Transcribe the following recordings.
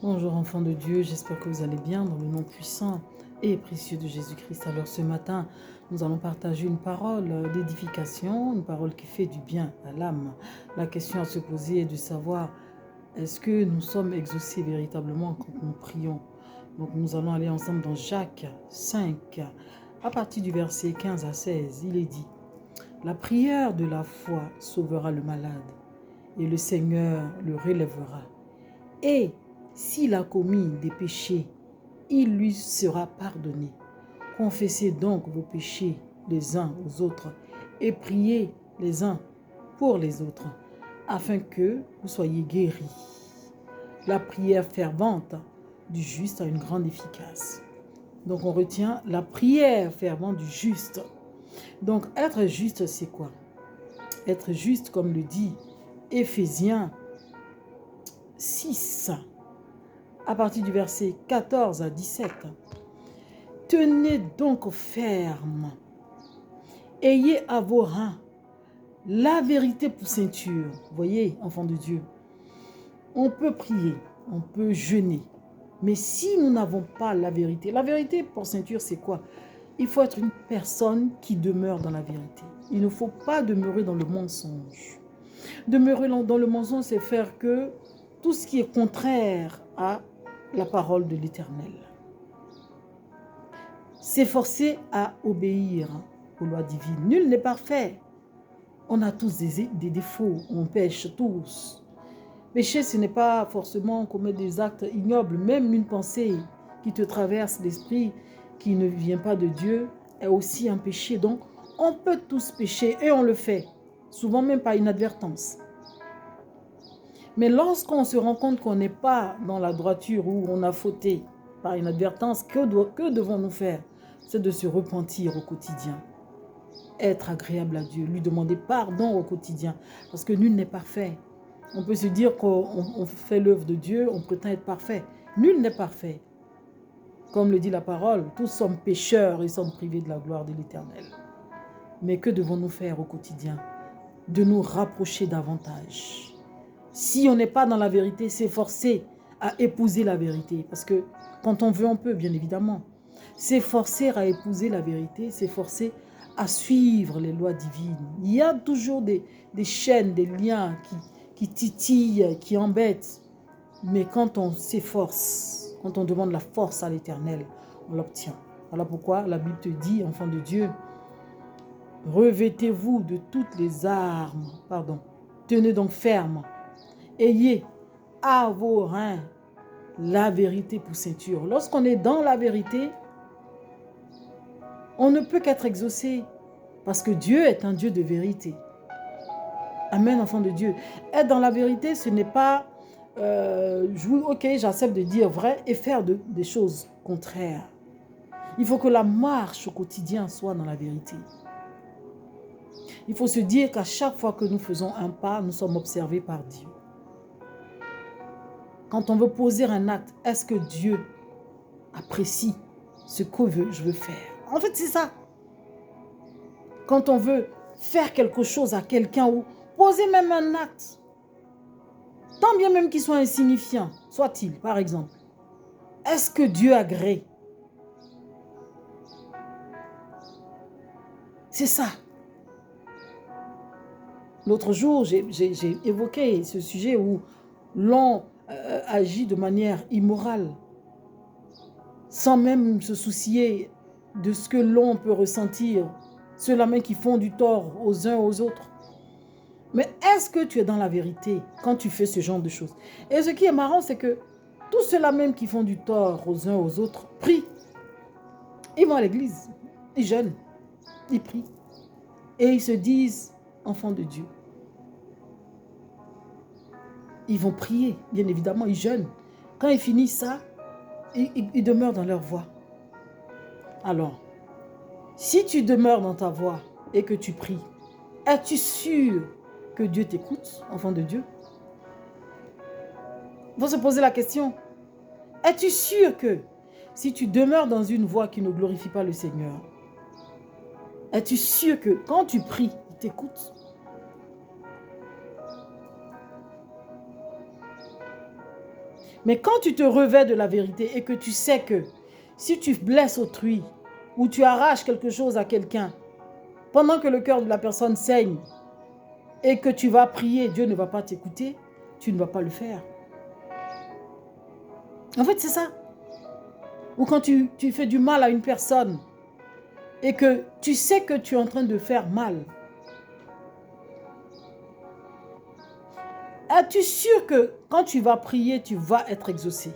Bonjour enfants de Dieu, j'espère que vous allez bien dans le nom puissant et précieux de Jésus-Christ. Alors ce matin, nous allons partager une parole d'édification, une parole qui fait du bien à l'âme. La question à se poser est de savoir, est-ce que nous sommes exaucés véritablement quand nous prions? Donc nous allons aller ensemble dans Jacques 5, à partir du verset 15 à 16. Il est dit, la prière de la foi sauvera le malade et le Seigneur le relèvera. Et s'il a commis des péchés, il lui sera pardonné. Confessez donc vos péchés les uns aux autres et priez les uns pour les autres, afin que vous soyez guéris. La prière fervente du juste a une grande efficace. Donc on retient la prière fervente du juste. Donc être juste, c'est quoi? Être juste, comme le dit Éphésiens 6, à partir du verset 14 à 17. Tenez donc ferme, ayez à vos reins la vérité pour ceinture. Voyez, enfants de Dieu, on peut prier, on peut jeûner, mais si nous n'avons pas la vérité pour ceinture, c'est quoi? Il faut être une personne qui demeure dans la vérité. Il ne faut pas demeurer dans le mensonge. Demeurer dans le mensonge, c'est faire que tout ce qui est contraire à la parole de l'Éternel. S'efforcer à obéir aux lois divines. Nul n'est parfait. On a tous des défauts, on pêche tous. Pécher, ce n'est pas forcément commettre des actes ignobles. Même une pensée qui te traverse l'esprit, qui ne vient pas de Dieu, est aussi un péché. Donc, on peut tous pécher et on le fait. Souvent même par inadvertance. Mais lorsqu'on se rend compte qu'on n'est pas dans la droiture ou on a fauté par inadvertance, que devons-nous faire? C'est de se repentir au quotidien. Être agréable à Dieu, lui demander pardon au quotidien. Parce que nul n'est parfait. On peut se dire qu'on fait l'œuvre de Dieu, on prétend être parfait. Nul n'est parfait. Comme le dit la parole, tous sommes pécheurs et sommes privés de la gloire de l'Éternel. Mais que devons-nous faire au quotidien? De nous rapprocher davantage. Si on n'est pas dans la vérité, s'efforcer à épouser la vérité. Parce que quand on veut, on peut, bien évidemment. S'efforcer à épouser la vérité, s'efforcer à suivre les lois divines. Il y a toujours des chaînes, des liens qui titillent, qui embêtent. Mais quand on s'efforce, quand on demande la force à l'Éternel, on l'obtient. Voilà pourquoi la Bible te dit, enfant de Dieu, revêtez-vous de toutes les armes, tenez donc ferme, ayez à vos reins la vérité pour ceinture. Lorsqu'on est dans la vérité, on ne peut qu'être exaucé parce que Dieu est un Dieu de vérité. Amen, enfant de Dieu. Être dans la vérité, ce n'est pas ok, j'accepte de dire vrai et faire des choses contraires. Il faut que la marche au quotidien soit dans la vérité. Il faut se dire qu'à chaque fois que nous faisons un pas, nous sommes observés par Dieu. Quand on veut poser un acte, est-ce que Dieu apprécie ce que je veux faire? En fait, c'est ça. Quand on veut faire quelque chose à quelqu'un ou poser même un acte, tant bien même qu'il soit insignifiant, soit-il, par exemple, est-ce que Dieu agrée? C'est ça. L'autre jour, j'ai évoqué ce sujet où l'on agit de manière immorale, sans même se soucier de ce que l'on peut ressentir, ceux-là même qui font du tort aux uns aux autres. Mais est-ce que tu es dans la vérité quand tu fais ce genre de choses? Et ce qui est marrant, c'est que tous ceux-là même qui font du tort aux uns aux autres prient. Ils vont à l'église, ils jeûnent, ils prient. Et ils se disent enfants de Dieu. Ils vont prier, bien évidemment, ils jeûnent. Quand ils finissent ça, ils demeurent dans leur voie. Alors, si tu demeures dans ta voie et que tu pries, es-tu sûr que Dieu t'écoute, enfant de Dieu? Il faut se poser la question. Es-tu sûr que si tu demeures dans une voie qui ne glorifie pas le Seigneur, es-tu sûr que quand tu pries, il t'écoute? Mais quand tu te revêts de la vérité et que tu sais que si tu blesses autrui ou tu arraches quelque chose à quelqu'un, pendant que le cœur de la personne saigne et que tu vas prier, Dieu ne va pas t'écouter, tu ne vas pas le faire. En fait, c'est ça. Ou quand tu fais du mal à une personne et que tu sais que tu es en train de faire mal, es-tu sûr que quand tu vas prier, tu vas être exaucé?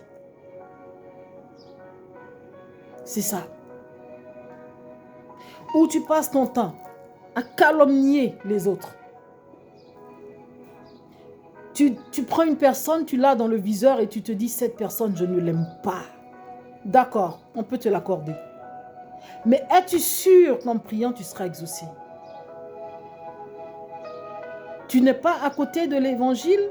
C'est ça. Ou tu passes ton temps à calomnier les autres. Tu prends une personne, tu l'as dans le viseur et tu te dis, cette personne, je ne l'aime pas. D'accord, on peut te l'accorder. Mais es-tu sûr qu'en priant, tu seras exaucé? Tu n'es pas à côté de l'évangile?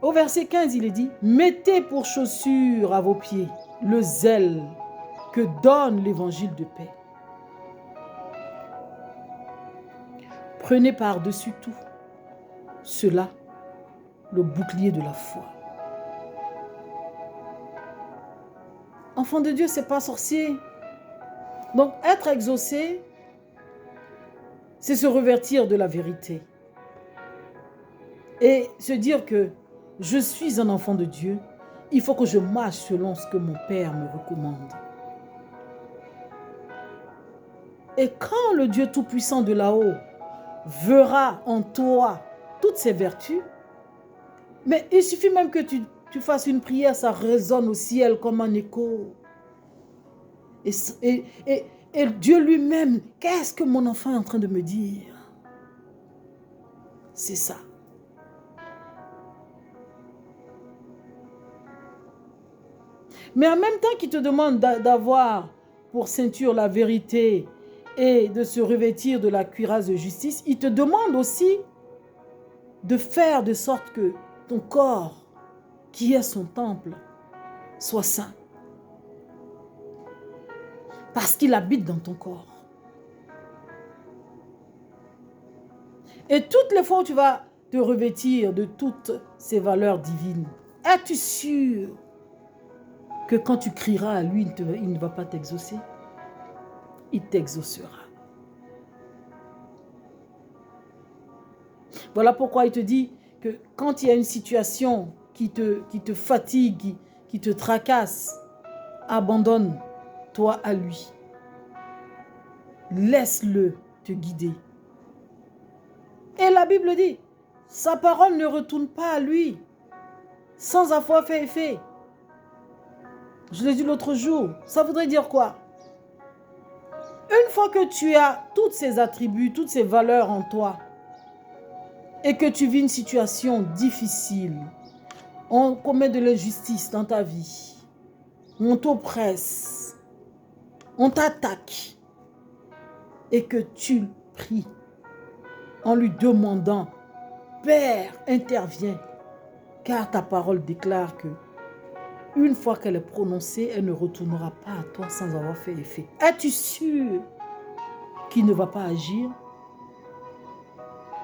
Au verset 15, il est dit, « Mettez pour chaussure à vos pieds le zèle que donne l'évangile de paix. Prenez par-dessus tout cela le bouclier de la foi. » Enfant de Dieu, c'est pas sorcier. Donc, être exaucé, c'est se revêtir de la vérité. Et se dire que je suis un enfant de Dieu, il faut que je marche selon ce que mon Père me recommande. Et quand le Dieu Tout-Puissant de là-haut verra en toi toutes ces vertus, mais il suffit même que tu fasses une prière, ça résonne au ciel comme un écho. Et Dieu lui-même, qu'est-ce que mon enfant est en train de me dire? C'est ça. Mais en même temps qu'il te demande d'avoir pour ceinture la vérité et de se revêtir de la cuirasse de justice, il te demande aussi de faire de sorte que ton corps, qui est son temple, soit saint. Parce qu'il habite dans ton corps. Et toutes les fois où tu vas te revêtir de toutes ces valeurs divines, es-tu sûr que quand tu crieras à lui, il ne va pas t'exaucer? Il t'exaucera. Voilà pourquoi il te dit que quand il y a une situation qui te fatigue, qui te tracasse, abandonne-toi à lui. Laisse-le te guider. Et la Bible dit, sa parole ne retourne pas à lui sans avoir fait effet. Je l'ai dit l'autre jour, ça voudrait dire quoi? Une fois que tu as tous ces attributs, toutes ces valeurs en toi, et que tu vis une situation difficile, on commet de l'injustice dans ta vie, on t'oppresse, on t'attaque, et que tu pries en lui demandant, Père, interviens, car ta parole déclare que une fois qu'elle est prononcée, elle ne retournera pas à toi sans avoir fait effet. Es-tu sûr qu'il ne va pas agir?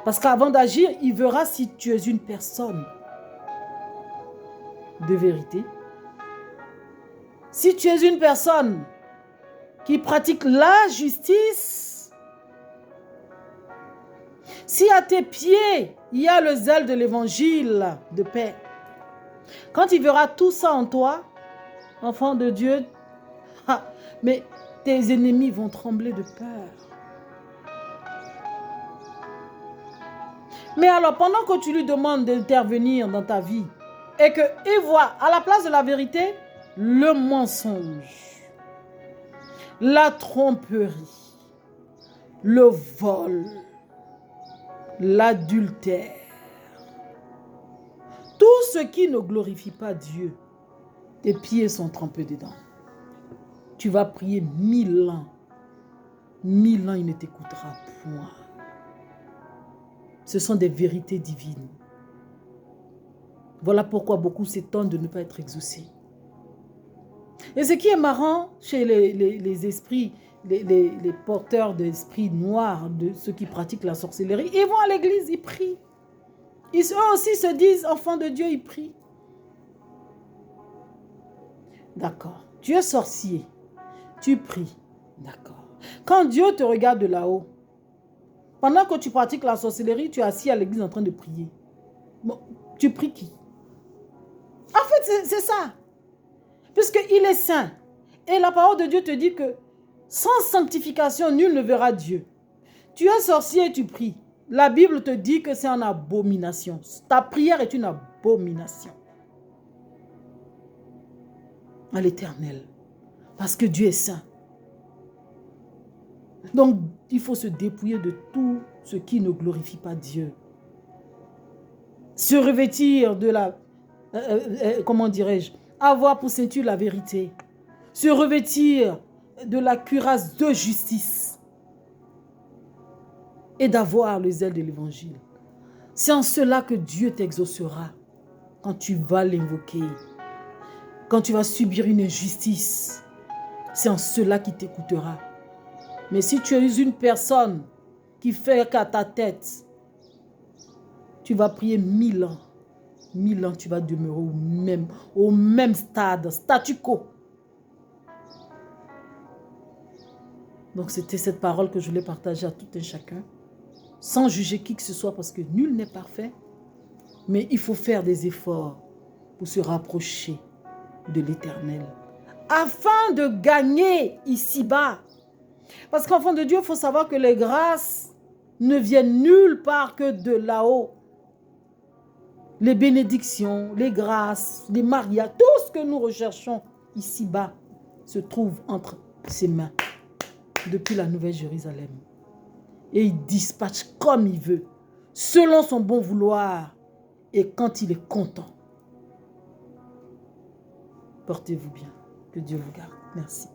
Parce qu'avant d'agir, il verra si tu es une personne de vérité. Si tu es une personne qui pratique la justice, si à tes pieds, il y a le zèle de l'évangile de paix, quand il verra tout ça en toi, enfant de Dieu, mais tes ennemis vont trembler de peur. Mais alors, pendant que tu lui demandes d'intervenir dans ta vie et qu'il voit à la place de la vérité, le mensonge, la tromperie, le vol, l'adultère, tout ce qui ne glorifie pas Dieu, tes pieds sont trempés dedans. Tu vas prier 1000 ans. 1000 ans, il ne t'écoutera point. Ce sont des vérités divines. Voilà pourquoi beaucoup s'étonnent de ne pas être exaucés. Et ce qui est marrant chez les esprits, les porteurs d'esprits noirs, de ceux qui pratiquent la sorcellerie, ils vont à l'église, ils prient. eux aussi se disent enfants de Dieu, ils prient. D'accord. Tu es sorcier. Tu pries. D'accord. Quand Dieu te regarde de là-haut, pendant que tu pratiques la sorcellerie, tu es assis à l'église en train de prier. Bon, tu pries qui? En fait, c'est ça. Puisqu'il est saint. Et la parole de Dieu te dit que sans sanctification, nul ne verra Dieu. Tu es sorcier et tu pries. La Bible te dit que c'est une abomination. Ta prière est une abomination à l'Éternel. Parce que Dieu est saint. Donc, il faut se dépouiller de tout ce qui ne glorifie pas Dieu. Se revêtir de la... comment dirais-je? Avoir pour ceinture la vérité. Se revêtir de la cuirasse de justice. Et d'avoir les ailes de l'évangile. C'est en cela que Dieu t'exaucera. Quand tu vas l'invoquer. Quand tu vas subir une injustice. C'est en cela qu'il t'écoutera. Mais si tu es une personne qui fait qu'à ta tête, tu vas prier 1000 ans. 1000 ans, tu vas demeurer au même stade, statu quo. Donc c'était cette parole que je voulais partager à tout un chacun, sans juger qui que ce soit, parce que nul n'est parfait. Mais il faut faire des efforts pour se rapprocher de l'Éternel, afin de gagner ici-bas. Parce qu'enfant de Dieu, il faut savoir que les grâces ne viennent nulle part que de là-haut. Les bénédictions, les grâces, les mariages, tout ce que nous recherchons ici-bas se trouve entre ses mains depuis la Nouvelle Jérusalem. Et il dispatche comme il veut, selon son bon vouloir et quand il est content. Portez-vous bien. Que Dieu vous garde. Merci.